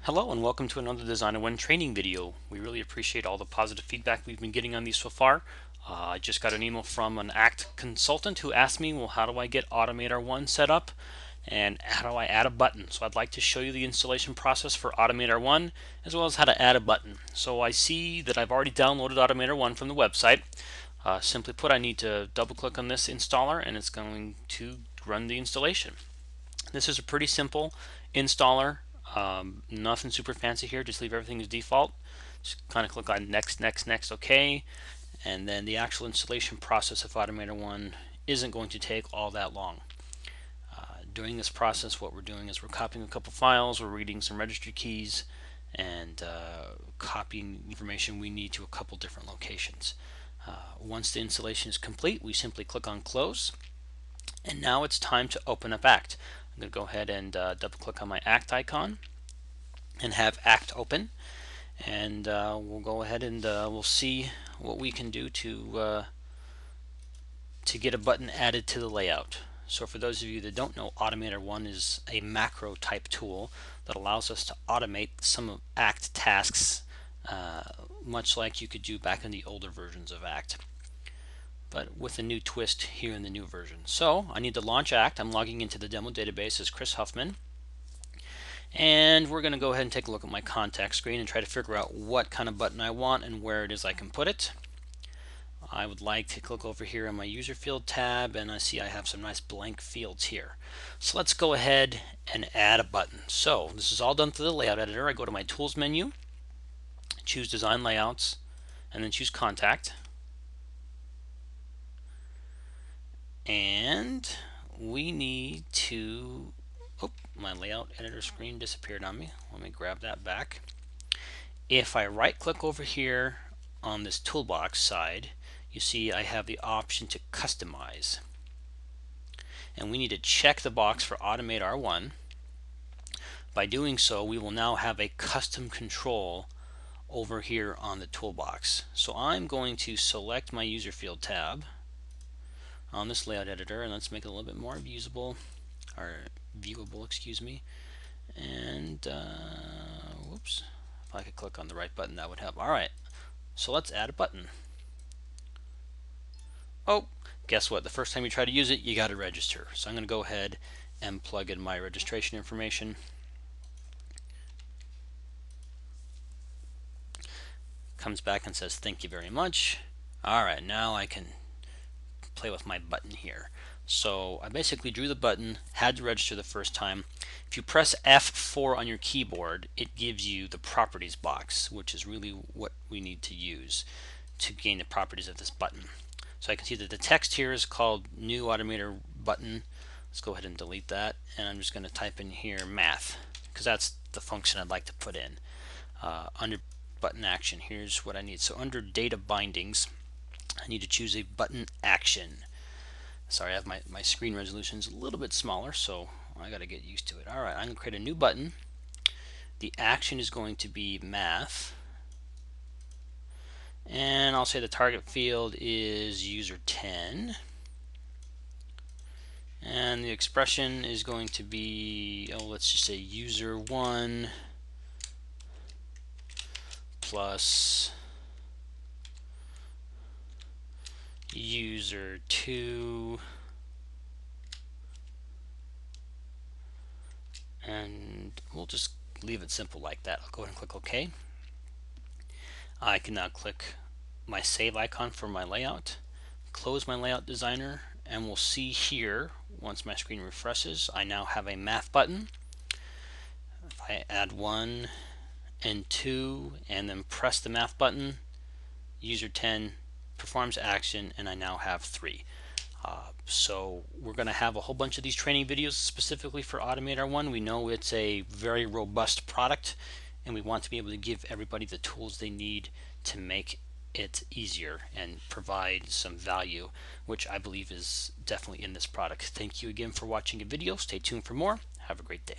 Hello and welcome to another Design AutomatoR1 training video. We really appreciate all the positive feedback we've been getting on these so far. I just got an email from an ACT consultant who asked me, well, how do I get AutomatoR1 set up and how do I add a button? So I'd like to show you the installation process for AutomatoR1 as well as how to add a button. So I see that I've already downloaded AutomatoR1 from the website. Simply put, I need to double click on this installer and it's going to run the installation. This is a pretty simple installer. Nothing super fancy here, just leave everything as default. Just kind of click on next, next, next, okay, and then the actual installation process of AutomatoR1 isn't going to take all that long. During this process, what we're doing is we're copying a couple files, we're reading some registry keys, and copying information we need to a couple different locations. Once the installation is complete, we simply click on close, and now it's time to open up ACT. I'm going to go ahead and double click on my ACT icon and have ACT open, and we'll go ahead and we'll see what we can do to get a button added to the layout. So for those of you that don't know, AutomatoR1 is a macro type tool that allows us to automate some of ACT tasks, much like you could do back in the older versions of ACT, but with a new twist here in the new version. So I need to launch ACT. I'm logging into the demo database as Chris Huffman, and we're going to go ahead and take a look at my contact screen and try to figure out what kind of button I want and where it is I can put it. I would like to click over here on my user field tab, and I see I have some nice blank fields here. So let's go ahead and add a button. So this is all done through the layout editor. I go to my tools menu, choose design layouts, and then choose contact. And we need to, oh, my layout editor screen disappeared on me. Let me grab that back. If I right click over here on this toolbox side, you see I have the option to customize. And we need to check the box for AutomatoR1. By doing so, we will now have a custom control over here on the toolbox. So I'm going to select my user field tab on this layout editor, and let's make it a little bit more viewable, excuse me. And whoops, if I could click on the right button, that would help. Alright, so let's add a button. Oh, guess what? The first time you try to use it, you got to register. So I'm going to go ahead and plug in my registration information. Comes back and says thank you very much. Alright, now I can play with my button here. So I basically drew the button, had to register the first time. If you press F4 on your keyboard, it gives you the properties box, which is really what we need to use to gain the properties of this button. So I can see that the text here is called new Automator button. Let's go ahead and delete that, and I'm just going to type in here math, because that's the function I'd like to put in. Under button action, here's what I need. So under data bindings, I need to choose a button action. Sorry, I have my screen resolution's a little bit smaller, so I got to get used to it. Alright, I'm going to create a new button. The action is going to be math. And I'll say the target field is user 10. And the expression is going to be, oh, let's just say user 1 plus user 2, and we'll just leave it simple like that. I'll go ahead and click OK. I can now click my save icon for my layout, close my layout designer, and we'll see here, once my screen refreshes, I now have a math button. If I add 1 and 2 and then press the math button, user 10 performs action, and I now have 3. So we're going to have a whole bunch of these training videos specifically for AutomatoR1. We know it's a very robust product, and we want to be able to give everybody the tools they need to make it easier and provide some value, which I believe is definitely in this product. Thank you again for watching the video. Stay tuned for more. Have a great day.